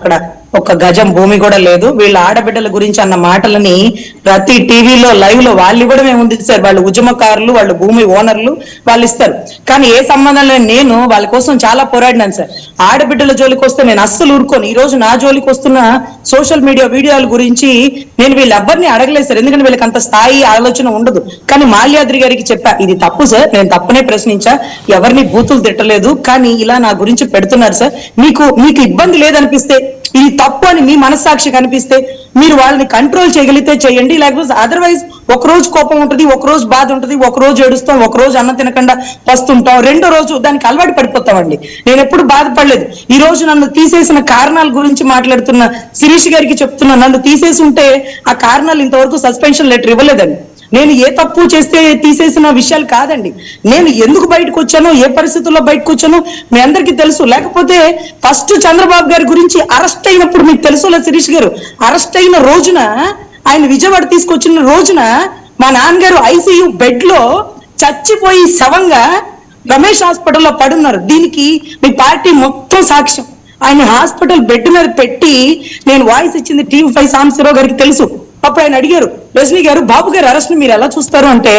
అక్కడ ఒక గజం భూమి కూడా లేదు. వీళ్ళ ఆడబిడ్డల గురించి అన్న మాటలని ప్రతి టీవీలో లైవ్ లో వాళ్ళు ఇవ్వడమే ఉంది సార్. వాళ్ళు ఉద్యమకారులు, వాళ్ళు భూమి ఓనర్లు, వాళ్ళు ఇస్తారు. కానీ ఏ సంబంధం లేని నేను వాళ్ళ కోసం చాలా పోరాడినాను సార్. ఆడబిడ్డల జోలికి వస్తే నేను అస్సలు ఊరుకోను. ఈ రోజు నా జోలికి వస్తున్న సోషల్ మీడియా వీడియోల గురించి నేను వీళ్ళెవ్వరిని అడగలేదు సార్, ఎందుకంటే వీళ్ళకి అంత స్థాయి ఆలోచన ఉండదు. కానీ మాల్యాద్రి గారికి చెప్పా, ఇది తప్పు సార్, నేను తప్పునే ప్రశ్నించా, ఎవరిని బూతులు తిట్టలేదు, కానీ ఇలా నా గురించి పెడుతున్నారు సార్, మీకు ఇబ్బంది లేదనిపిస్తే, ఇది తప్పు అని మీ మనస్సాక్షి కనిపిస్తే మీరు వాళ్ళని కంట్రోల్ చేయగలిగితే చేయండి, లేకపోతే అదర్వైజ్ ఒక రోజు కోపం ఉంటుంది, ఒక రోజు బాధ ఉంటుంది, ఒక రోజు ఏడుస్తాం, ఒక రోజు అన్నం తినకుండా వస్తుంటాం, రెండో రోజు దానికి అలవాటు పడిపోతామండి. నేను ఎప్పుడు బాధపడలేదు. ఈ రోజు నన్ను తీసేసిన కారణాల గురించి మాట్లాడుతున్న శిరీష్ గారికి చెప్తున్నా, నన్ను తీసేసి ఉంటే ఆ కారణాలు ఇంతవరకు సస్పెన్షన్ లెటర్ ఇవ్వలేదండి. నేను ఏ తప్పు చేస్తే తీసేసిన విషయాలు కాదండి. నేను ఎందుకు బయటకు వచ్చానో, ఏ పరిస్థితుల్లో బయటకు వచ్చానో మీ అందరికీ తెలుసు. లేకపోతే ఫస్ట్ చంద్రబాబు గారి గురించి అరెస్ట్ అయినప్పుడు మీకు తెలుసు శిరీష్ గారు, అరెస్ట్ అయిన రోజున, ఆయన విజయవాడ తీసుకొచ్చిన రోజున మా నాన్నగారు ఐసీయూ బెడ్ లో చచ్చిపోయి శవంగా రమేష్ హాస్పిటల్లో పడున్నారు. దీనికి మీ పార్టీ మొత్తం సాక్ష్యం. ఆయన హాస్పిటల్ బెడ్ మీద పెట్టి నేను వాయిస్ ఇచ్చింది TV5 సాంబశివరావు గారికి తెలుసు. అప్పుడు ఆయన అడిగారు, రజనీ గారు బాబు గారు అరెస్ట్ ని మీరు ఎలా చూస్తారు అంటే,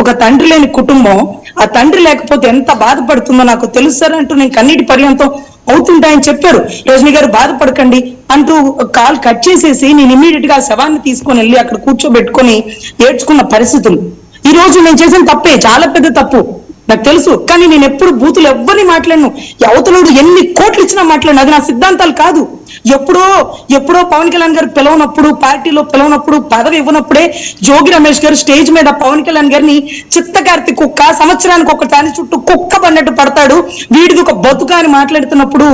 ఒక తండ్రి లేని కుటుంబం, ఆ తండ్రి లేకపోతే ఎంత బాధపడుతుందో నాకు తెలుసు అంటూ నేను కన్నీటి పర్యంతం అవుతుంటాయని చెప్పారు. రజనీ గారు బాధపడకండి అంటూ కాల్ కట్ చేసేసి నేను ఇమీడియట్ గా శవాన్ని తీసుకొని వెళ్ళి అక్కడ కూర్చోబెట్టుకొని ఏడ్చుకున్న పరిస్థితులు. ఈ రోజు నేను చేసిన తప్పే, చాలా పెద్ద తప్పు నాకు తెలుసు. కానీ నేను ఎప్పుడు బూతులు ఎవ్వరిని మాట్లాడను, అవతలోడు ఎన్ని కోట్లు ఇచ్చినా మాట్లాడను, అది నా సిద్ధాంతాలు కాదు. ఎప్పుడో పవన్ కళ్యాణ్ గారు పిలవనప్పుడు, పార్టీలో పిలవనప్పుడు, పదవి ఇవ్వనప్పుడే జోగి రమేష్ గారు స్టేజ్ మీద పవన్ కళ్యాణ్ గారిని చిత్తకార్తి కుక్క, సంవత్సరానికి ఒక దాని చుట్టూ కుక్క పడినట్టు పడతాడు, వీడిది ఒక బతుక అని మాట్లాడుతున్నప్పుడు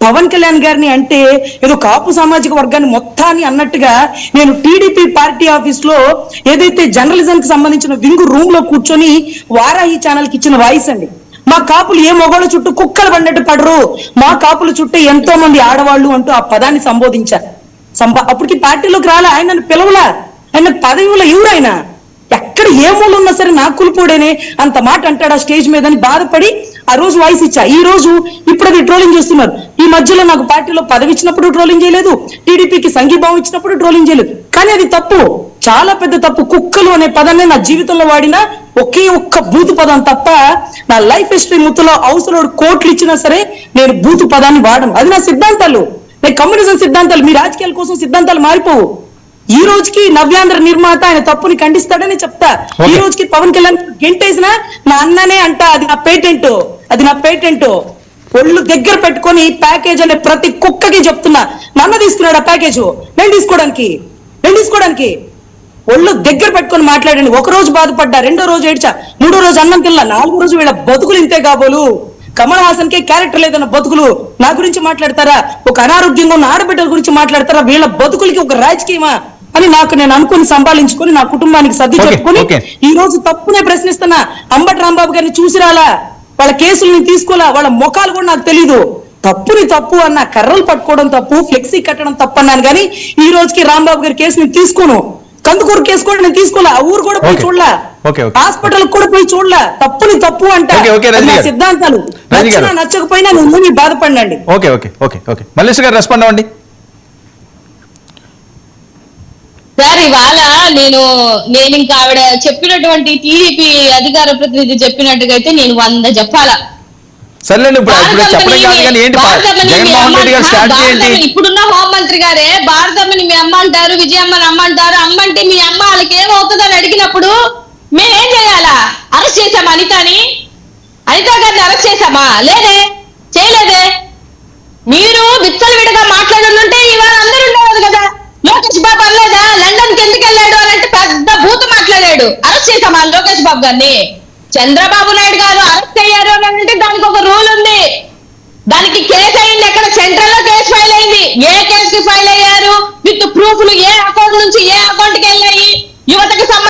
పవన్ కళ్యాణ్ గారిని అంటే ఏదో కాపు సామాజిక వర్గాన్ని మొత్తాన్ని అన్నట్టుగా నేను టీడీపీ పార్టీ ఆఫీస్ లో ఏదైతే జర్నలిజం కి సంబంధించిన వింగు రూమ్ లో కూర్చొని వారాహి ఛానల్ కి ఇచ్చిన వాయిస్ అండి. మా కాపులు ఏ మొగోళ్ళ చుట్టూ కుక్కలు పడినట్టు పడరు, మా కాపుల చుట్టూ ఎంతో మంది ఆడవాళ్ళు అంటూ ఆ పదాన్ని సంబోధించారు. అప్పటికి పార్టీలోకి రాలే, ఆయన నన్ను పిలవలా, ఆయన పదవిలో ఎవరైనా ఎక్కడ ఏ మూలు ఉన్నా సరే నా కులిపోడేనే అంత మాట అంటాడు ఆ స్టేజ్ మీద అని బాధపడి ఆ రోజు వాయిస్ ఇచ్చా. ఈ రోజు ఇప్పుడు అది ట్రోలింగ్ చేస్తున్నారు. ఈ మధ్యలో నాకు పార్టీలో పదవి ఇచ్చినప్పుడు ట్రోలింగ్ చేయలేదు, టీడీపీకి సంఘీభావం ఇచ్చినప్పుడు ట్రోలింగ్ చేయలేదు. కానీ అది తప్పు, చాలా పెద్ద తప్పు. కుక్కలు అనే పదాన్ని నా జీవితంలో వాడిన ఒకే ఒక్క బూతు పదం తప్ప నా లైఫ్ హిస్టరీ ముత్తలో అవసరం కోట్లు ఇచ్చినా సరే నేను బూతు పదాన్ని వాడను. అది నా సిద్ధాంతాలు, నేను కమ్యూనిజం సిద్ధాంతాలు. మీ రాజకీయాల కోసం సిద్ధాంతాలు మారిపోవు. ఈ రోజుకి నవ్యాంధ్ర నిర్మాత ఆయన తప్పుని ఖండిస్తాడని చెప్తా. ఈ రోజుకి పవన్ కళ్యాణ్ గెంటేసిన నా అన్ననే అంట, అది నా పేటెంట్, అది నా పేటెంట్. ఒళ్ళు దగ్గర పెట్టుకొని ప్యాకేజ్ అనే ప్రతి కుక్కకి చెప్తున్నా, నన్ను తీసుకున్నాడు ఆ ప్యాకేజ్, నేను తీసుకోవడానికి ఒళ్ళు దగ్గర పెట్టుకొని మాట్లాడండి. ఒక రోజు బాధపడ్డా, రెండో రోజు ఏడ్చా, మూడో రోజు అన్నం తిన్నా, నాలుగో రోజు వీళ్ళ బతుకులు ఇంతే కాబోలు. కమల్ హాసన్ కే క్యారెక్టర్ లేదన్న బతుకులు నా గురించి మాట్లాడతారా? ఒక అనారోగ్యంగా ఉన్న ఆడబిడ్డల గురించి మాట్లాడతారా? వీళ్ళ బతుకులకి ఒక రాజకీయమా అని నేను అనుకుని సంపాదించుకొని నా కుటుంబానికి సర్ది చెప్పుకొని ఈ రోజు తప్పునే ప్రశ్నిస్తున్నా. అంబటి రాంబాబు గారిని చూసి రాలా, వాళ్ళ కేసుల్ని తీసుకోలా, వాళ్ళ ముఖాలు కూడా నాకు తెలీదు. తప్పుని తప్పు అన్న, కర్రలు పట్టుకోవడం తప్పు, ఫ్లెక్సీ కట్టడం తప్పు అన్నాను. కానీ ఈ రోజుకి రాంబాబు గారి కేసుని తీసుకోను, కందుకూరు కేసు కూడా నేను తీసుకోలే, ఆ ఊరు కూడా పోయి చూడలే, హాస్పిటల్ కూడా పోయి చూడలే. తప్పుని తప్పు అంటే సిద్ధాంతాలు నచ్చకపోయినా నువ్వు బాధపడండి. మల్లేష్ గారు రెస్పాండ్ అవ్వండి సార్. ఇవాళ నేను ఇంకా ఆవిడ చెప్పినటువంటి టీడీపీ అధికార ప్రతినిధి చెప్పినట్టుగా అయితే నేను 100 చెప్పాలా. ఇప్పుడున్న హోంమంత్రి గారే భారతమ్మని మీ అమ్మ అంటారు, విజయమ్మని అమ్మ అంటారు. అమ్మంటే మీ అమ్మ వాళ్ళకి ఏమవుతుందని అడిగినప్పుడు మేమేం చేయాలా? అరెస్ట్ చేసామా అనితా గారిని అరెస్ట్ చేసామా? చేయలేదే. మీరు విచ్చలవిడిగా మాట్లాడుతుంటే ఇవాళ అందరూ ఉండేవారు కదా. లోకేష్ బాబు అనలేదా లండన్ కి ఎందుకు వెళ్ళాడు అని అంటే పెద్ద భూత మాట్లాడాడు. అరెస్ట్ చేసామా లోకేష్ బాబు గారిని? చంద్రబాబు నాయుడు గారు అరెస్ట్ అయ్యారు అని అంటే దానికి ఒక రూల్ ఉంది, దానికి కేసు అయింది. ఎక్కడ సెంట్రల్ లో కేసు ఫైల్ అయింది. ఏ కేసుకి ఫైల్ అయ్యారు, విత్ ప్రూఫ్లు, ఏ అకౌంట్ నుంచి ఏ అకౌంట్ కి వెళ్ళాయి, యువతకి